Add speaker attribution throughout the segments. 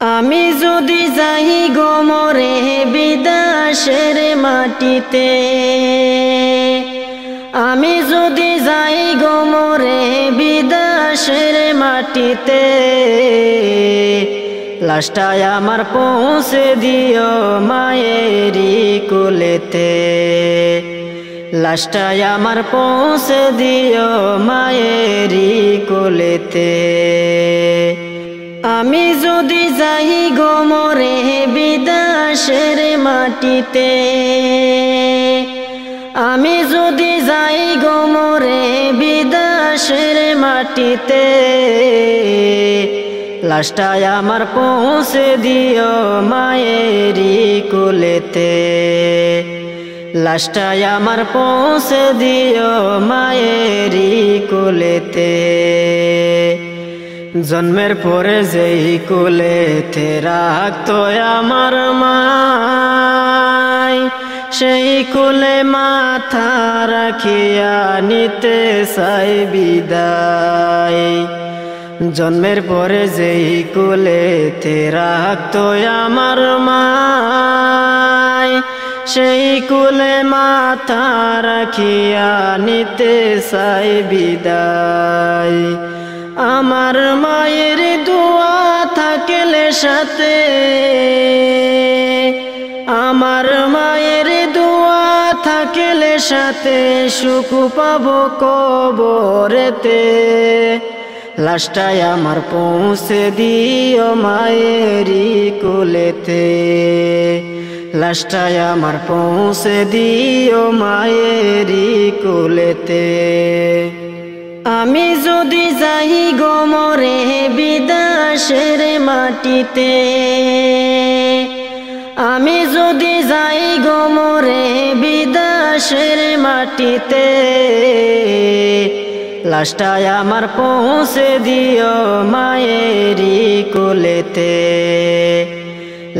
Speaker 1: আমি যদি যাই গো মরে বিদেশের মাটিতে, আমি যদি যাই গো মরে বিদেশের মাটিতে, লাশটায় আমার পৌঁছে দিও মায়েরি কোলেতে, লাশটায় আমার পৌঁছে দিও মায়েরি কোলেতে। আমি যদি যাই গো মরে বিদেশের মাটিতে, আমি যদি যাই গো মরে বিদেশের মাটিতে, লাশটায় আমার পৌঁছে দিও মায়েরি কোলেতে, লাশটায় আমার পৌঁছে দিও মায়েরি কোলেতে। জন্মের পরে যেই কোলেতে রাখতো আমার মাই, সেই কোলে মাথা রাখিয়া নিতে চাই বিদায়। জন্মের পরে যেই কোলেতে রাখতো আমার মাই, সেই কোলে মাথা রাখিয়া নিতে চাই বিদায়। আমার মায়ের দোয়া থাকলে সাথে, আমার মায়ের দোয়া থাকলে সাথে, সুখ পাবো কবরেতে। লাশটায় আমার পৌঁছে দিও মায়েরি কোলেতে, লাশটায় আমার পৌঁছে দিও মায়েরি কোলেতে। আমি যদি যাই গো মরে বিদেশের মাটিতে, আমি যদি যাই গো মরে বিদেশের মাটিতে, লাশটায় আমার পৌঁছে দিও মায়েরি কোলেতে,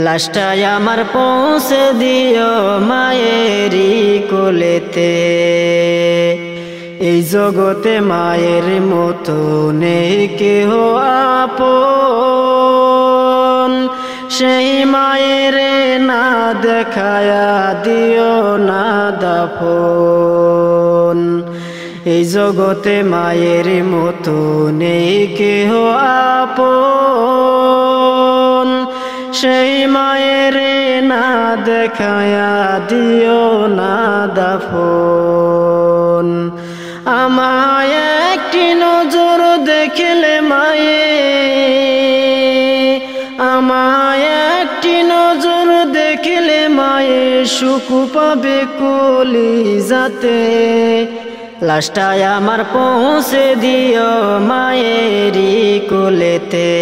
Speaker 1: লাশটায় আমার পৌঁছে দিও মায়েরি কোলেতে। এই জগতে মায়ের মতো নেই কেহ আপন, সেই মায়ের না দেখায়া দিও না দাফন। এই জগতে মায়ের মতো নেই কেহ আপন, সেই মায়ের না দেখায়া দিও না দাফন। আমায় একটি নজর দেখলে মায়ে, আমায় একটি নজর দেখলে মায়ে, সুখ পাবে কলিজাতে। লাশটায় আমার পৌঁছে দিও মায়েরি কোলেতে,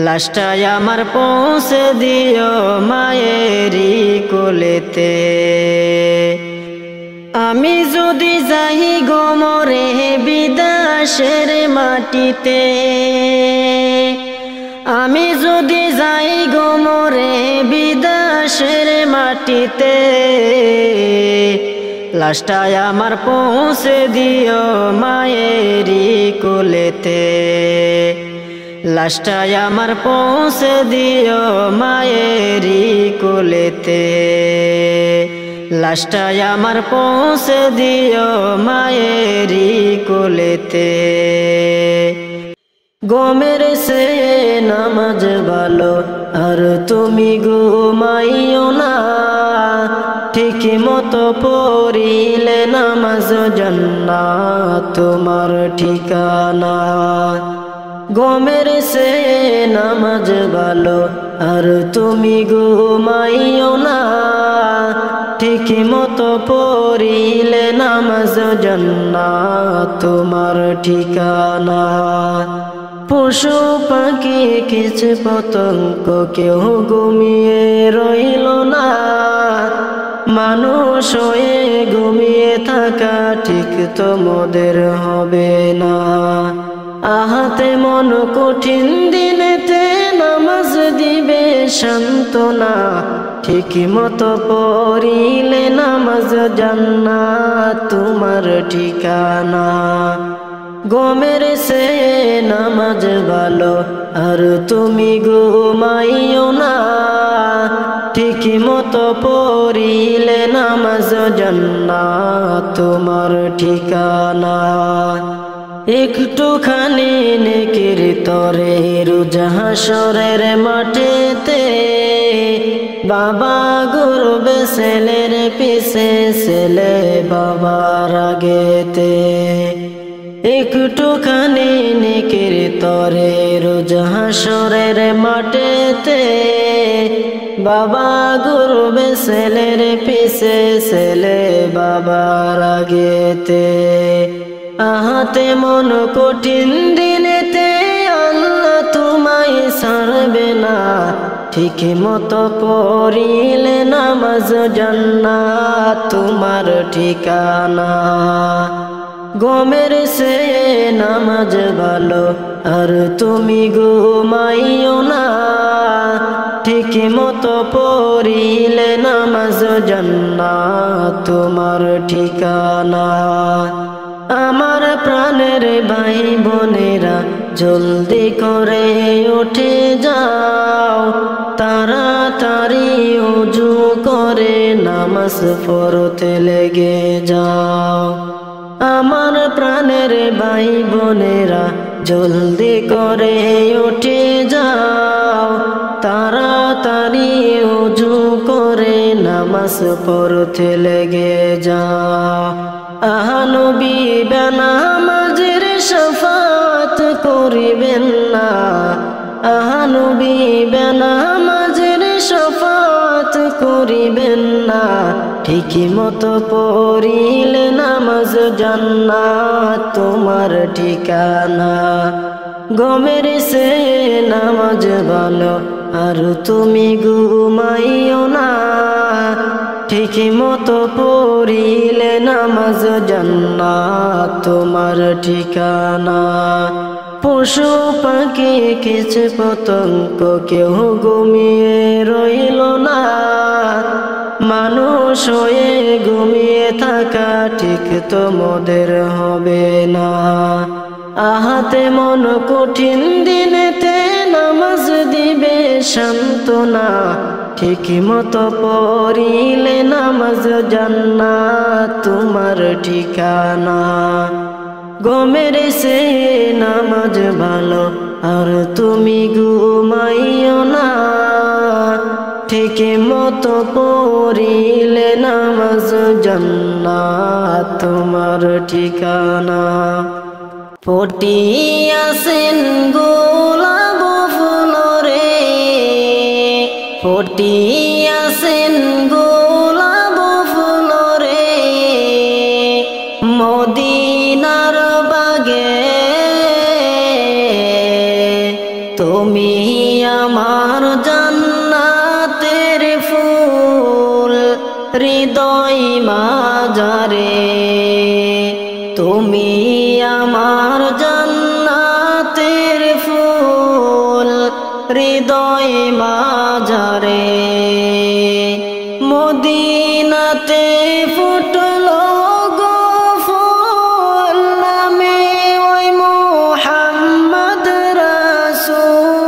Speaker 1: লাশটায় আমার পৌঁছে দিও মায়েরি কোলেতে। আমি যদি যাই গো মরে বিদেশের মাটিতে, আমি যদি যাই গো মরে বিদেশের মাটিতে, লাশটায় আমার পৌঁছে দিও মায়েরি কোলেতে, লাশটায় আমার পৌঁছে দিও মায়েরি কোলেতে, লাশটায় আমার পৌঁছে দিও মায়েরি কোলেতে। গমের সে নামাজ ভালো আর তুমি ঘুমাইও না, ঠিক মতো পড়িলে নামাজ জান্নাত তোমার ঠিকানা। গমের সে নামাজ ভালো আর তুমি ঘুমাইও না, ঠিক মতো পড়িলে নামাজ জান্নাত তোমার ঠিকানা। পশু পাখি কিছু পতঙ্গ কেউ ঘুমিয়ে রইল না, মানুষ হয়ে ঘুমিয়ে থাকা ঠিক তোমাদের হবে না। আহাতে মন কঠিন দিনেতে নামাজ দিবে সান্ত্বনা, ঠিক মতো পড়িলে নামাজ জান্নাত তোমার ঠিকানা। গমের সে নামাজ ভালো আর তুমি ঘুমাইও না, ঠিক মতো পড়িলে নামাজ জান্নাত তোমার ঠিকানা। একটুখানি নেকির তরে রোজ হাসরের মাঠেতে, বাবা গর্বে ছেলের পিছে ছেলে বাবার আগেতে। একটুখানি নেকির তরে রোজ হাসরের মাঠেতে, বাবা গর্বে ছেলের পিছে ছেলে বাবার আগেতে। আহাতে মন কঠিন দিনেতে আল্লাহ তোমায় ছাড়বে না, ঠিক মতো পড়িলে নামাজ জান্নাত তোমার ঠিকানা। গমের সে নামাজ ভালো আর তুমি ঘুমাইও না, ঠিক মতো পড়িলে নামাজ জান্নাত তোমার ঠিকানা। আমার প্রাণের ভাই বোনেরা জলদি করে উঠে যাও, তাড়াতাড়ি ওযু করে নামাজ পড়তে লেগে যাও। আমার প্রাণের ভাই বোনেরা জলদি করে উঠে যাও, তাড়াতাড়ি ওযু করে নামাজ পড়তে লেগে যাও। নবী বেনামাজের শাফাত করিবেন না, নবী বেনামাজের শাফাত করিবেন না, ঠিক মতো পড়িলে নামাজ জান্নাত তোমার ঠিকানা। গমের সে নামাজ ভালো আর তুমি ঘুমাইও না, ঠিক মতো পড়িলে নামাজ জান্নাত তোমার ঠিকানা। পশু পাখি কিছু পতঙ্গ কেউ ঘুমিয়ে রইল না, মানুষ হয়ে ঘুমিয়ে থাকা ঠিক তোমাদের হবে না। আহাতে মন কঠিন দিনেতে নামাজ দিবে সান্ত্বনা, ঠিক মতো পড়িলে নামাজ জান্নাত তোমার ঠিকানা। গমের সে নামাজ ভালো আর তুমি ঘুমাইও না, ঠিক মতো পড়িলে নামাজ জান্নাত তোমার ঠিকানা। ফটিয়াছেন গোলাপ ফুল রে, ফটিয়াছেন গোলাপ ফুল রে, মদিনার বাগে তুমি আমার জান্নাতের ফুল, হৃদয় মাঝারে তুমি আমার জান্নাতের ফুল, হৃদয় মাঝারে। মদিনাতে ফুটলো গো ফুল, নামে ওই মুহাম্মদ রাসূল।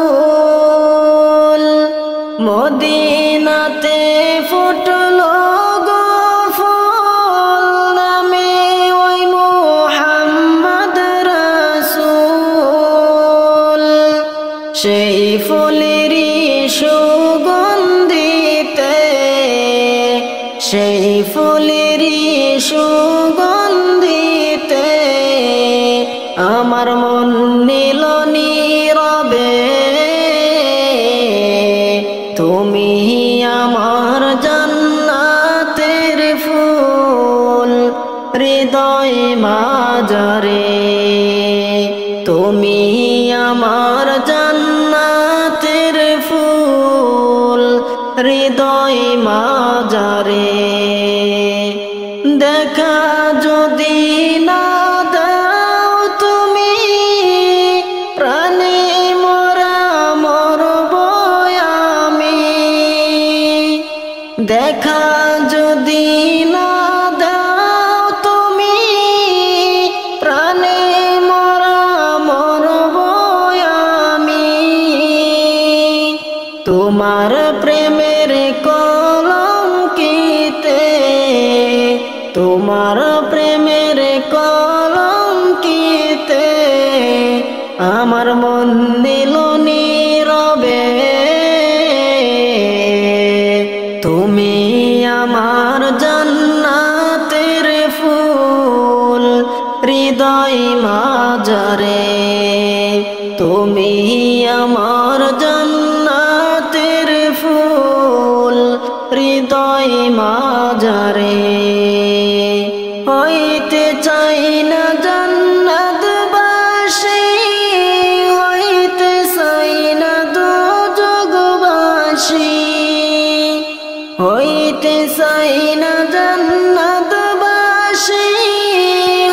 Speaker 1: মদিনাতে ফুটলো গো ফুল, নামে ওই মুহাম্মদ রাসূল। সেই ফুলেরই সুগন্ধিতে, সেই ফুলেরই সুগন্ধিতে আমার মন নীল নীরবে, তুমি আমার জান্নাতের ফুল, হৃদয় মাঝারে তুমি আমার জান্নাতের ফুল, হৃদয় মাঝারে। দেখা যদি না দাও তুমি, প্রাণে মরা মরব আমি। দেখা যদি না দাও তুমি, প্রাণে তোমার প্রেমের কলঙ্কিতে, তোমার প্রেমের কলঙ্কিতে আমার মন দিল নীরবে। তুমি আমার জান্নাতের ফুল হৃদয় মাঝারে, তুমি আমার জান্নাতের ফুল হৃদয় মাঝারে। হইতে চাই না জান্নাতবাসী, হইতে চাই না দোজখবাসী, হইতে চাই না জান্নাতবাসী,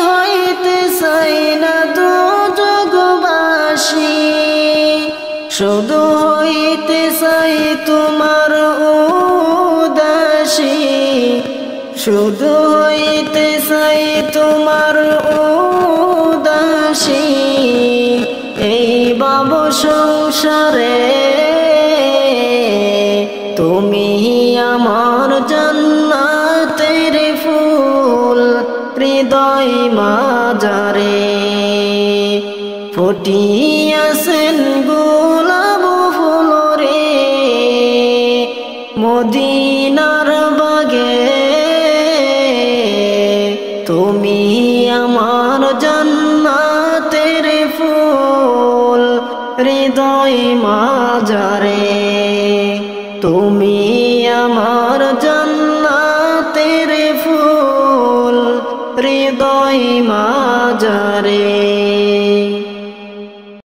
Speaker 1: হইতে চাই না দোজখবাসী। শুধু হইতে চাই তোমার উদাসী, শুধু হইতে চাই তোমার উদাসী। এই বাব সংসারে তুমি আমার জান্নাতের ফুল হৃদয় মাঝারে। ফুটিয়াছেন গোলাপ ফুল রে মদিনার বাগে, তুমি আমার জান্নাতের ফুল হৃদয় মাঝারে, তুমি আমার জান্নাতের ফুল হৃদয় মাঝারে।